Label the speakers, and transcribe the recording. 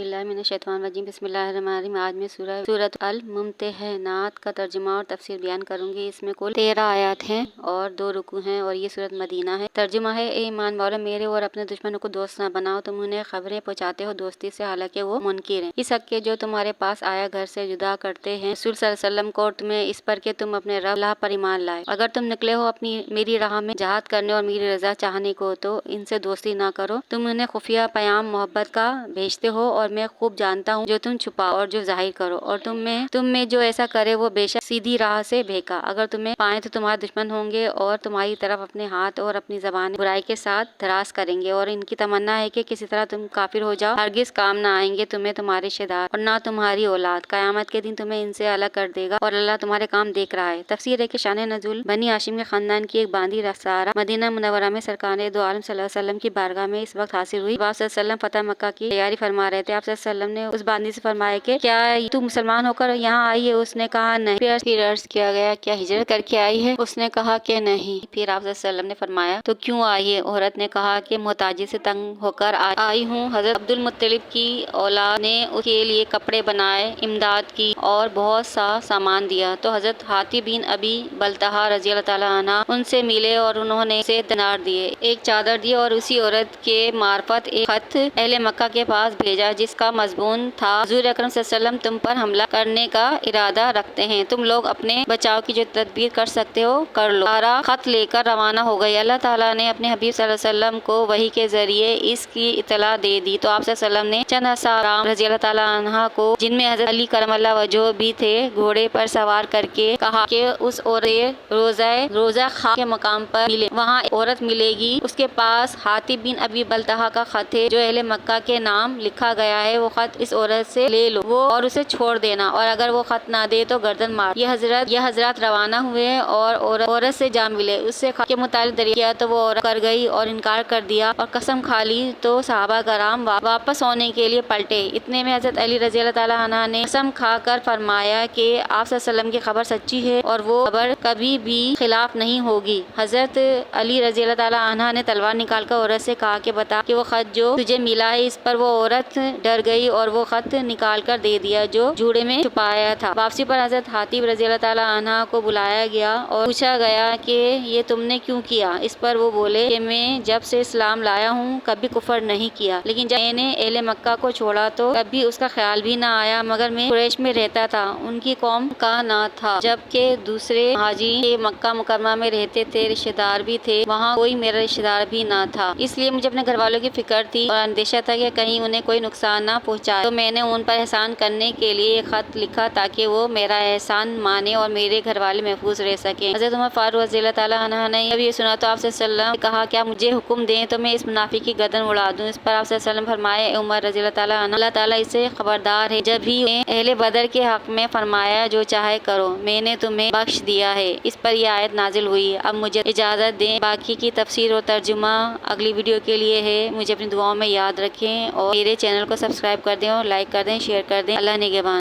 Speaker 1: بسم اللہ الرحمن الرحیم۔ آج میں سورۃ الممتحنات کا ترجمہ اور تفسیر بیان کروں گی۔ اس میں کل 13 آیات ہیں اور 2 رکوع ہیں اور یہ سورۃ مدینہ ہے۔ ترجمہ ہے: اے ایمان والو، میرے اور اپنے دشمنوں کو دوست نہ بناؤ۔ تم انہیں خبریں پہنچاتے ہو دوستی سے، حالانکہ وہ منکر ہیں۔ اس حق کے جو تمہارے پاس آیا گھر سے جدا کرتے ہیں رسول صلی اللہ علیہ وسلم کو تمہیں اس پر کہ تم اپنے رب اللہ پر ایمان لائے۔ اگر تم نکلے ہو میری راہ میں جہاد کرنے اور میری رضا چاہنے کو، تو ان سے دوستی نہ کرو۔ تم انہیں خفیہ پیام محبت کا بھیجتے ہو اور میں خوب جانتا ہوں جو تم چھپاؤ اور جو ظاہر کرو، اور تم میں جو ایسا کرے وہ بے شک سیدھی راہ سے بہکا۔ اگر تمہیں پائیں تو تمہارے دشمن ہوں گے اور تمہاری طرف اپنے ہاتھ اور اپنی زبان برائی کے ساتھ دراز کریں گے، اور ان کی تمنا ہے کہ کسی طرح تم کافر ہو جاؤ۔ ہرگز کام نہ آئیں گے تمہیں تمہارے رشتہ دار اور نہ تمہاری اولاد۔ قیامت کے دن تمہیں ان سے الگ کر دے گا اور اللہ تمہارے کام دیکھ رہا ہے۔ تفسیر ہے کہ شان نزول بنی ہاشم کے خاندان کی ایک باندی سارہ مدینہ منورہ میں سرکار دو عالم صلی اللہ علیہ وسلم کی بارگاہ میں اس وقت حاضر ہوئی۔ آپ صلی اللہ علیہ وسلم فتح مکہ کی تیاری فرما رہے تھے۔ آپ صلی اللہ علیہ وسلم نے اس باندی سے فرمایا کہ کیا تو مسلمان ہو کر یہاں آئی ہے؟ اس نے کہا نہیں۔ پھر عرض کیا گیا کیا ہجرت کر کے آئی ہے؟ اس نے کہا کہ نہیں۔ پھر آپ صلی اللہ علیہ وسلم نے فرمایا تو کیوں آئی ہے؟ عورت نے کہا کہ محتاجی سے تنگ ہو کر آئی ہوں۔ حضرت عبد المطلب کی اولاد نے اس کے لیے کپڑے بنائے، امداد کی اور بہت سا سامان دیا، تو حضرت حاتب بن ابی بلتہٰ رضی اللہ تعالیٰ عنہ ان سے ملے اور انہوں نے اسے دینار دیے، ایک چادر دی اور اسی عورت کے معرفت ایک خط اہل مکہ کے پاس بھیجا جس کا مضمون تھا: حضور اکرم صلی اللہ علیہ وسلم تم پر حملہ کرنے کا ارادہ رکھتے ہیں، تم لوگ اپنے بچاؤ کی جو تدبیر کر سکتے ہو کر لو۔ سارہ خط لے کر روانہ ہو گئی۔ اللہ تعالیٰ نے اپنے حبیب صلی اللہ علیہ وسلم کو وحی کے ذریعے اس کی اطلاع دے دی، تو آپ صلی اللہ علیہ وسلم نے چند صحابہ رضی اللہ تعالیٰ عنہ کو، جن میں حضرت علی کرم اللہ وجہہ بھی تھے، گھوڑے پر سوار کر کے کہا کہ اس روضہ خاک کے مقام پر ملے، وہاں ایک عورت ملے گی، اس کے پاس حاتب بن ابی بلتہٰ کا خط ہے جو اہل مکہ کے نام لکھا گیا ہے، وہ خط اس عورت سے لے لو اور اسے چھوڑ دینا، اور اگر وہ خط نہ دے تو گردن مار۔ یہ حضرات روانہ ہوئے اور عورت سے جا ملے، اس سے خط کے متعلق دریافت کیا تو وہ عورت کر گئی اور انکار کر دیا اور قسم کھا لی، تو صحابہ کرام واپس ہونے کے لیے پلٹے۔ اتنے میں حضرت علی رضی اللہ تعالیٰ عنہ نے قسم کھا کر فرمایا کہ آپ صلی اللہ علیہ وسلم کی خبر سچی ہے اور وہ خبر کبھی بھی خلاف نہیں ہوگی۔ حضرت علی رضی اللہ تعالیٰ عنہ نے تلوار نکال کر عورت سے کہا کہ بتا کہ وہ خط جو تجھے ملا ہے۔ اس پر وہ عورت ڈر گئی اور وہ خط نکال کر دے دیا جو جوڑے میں چھپایا تھا۔ واپسی پر حضرت حاتب رضی اللہ تعالیٰ عنہ کو بلایا گیا اور پوچھا گیا کہ یہ تم نے کیوں کیا؟ اس پر وہ بولے کہ میں جب سے اسلام لایا ہوں کبھی کفر نہیں کیا، لیکن جب میں نے اہل مکہ کو چھوڑا تو کبھی اس کا خیال بھی نہ آیا، مگر میں قریش میں رہتا تھا، ان کی قوم کا نہ تھا، جبکہ دوسرے مہاجرین مکہ مکرمہ میں رہتے تھے، رشتہ دار بھی تھے، وہاں کوئی میرا رشتہ دار بھی نہ تھا، اس لیے مجھے اپنے گھر والوں کی فکر تھی اور اندیشہ تھا کہ کہیں انہیں کوئی نقصان نہ پہنچائے، تو میں نے ان پر احسان کرنے کے لیے ایک خط لکھا تاکہ وہ میرا احسان مانے اور میرے گھر والے محفوظ رہ سکیں۔ حضرت عمر فاروق رضی اللہ تعالیٰ عنہ نے جب یہ سنا تو آپ صلی اللہ علیہ وسلم نے کہا کیا مجھے حکم دیں تو میں اس منافق کی گردن اڑا دوں؟ اس پر آپ صلی اللہ علیہ وسلم فرمایا: اے عمر رضی اللہ تعالیٰ عنہ، اللہ تعالیٰ اس سے خبردار ہے، جب ہی انہیں اہل بدر کے حق میں فرمایا جو چاہے کرو، میں نے تمہیں بخش دیا ہے۔ اس پر یہ آیت نازل ہوئی۔ اب مجھے اجازت دیں، باقی کی تفسیر اور ترجمہ اگلی ویڈیو کے لیے ہے۔ مجھے اپنی دعاؤں میں یاد رکھیں اور میرے چینل کو سبسکرائب کر دیں اور لائک کر دیں، شیئر کر دیں۔ اللہ نگہبان۔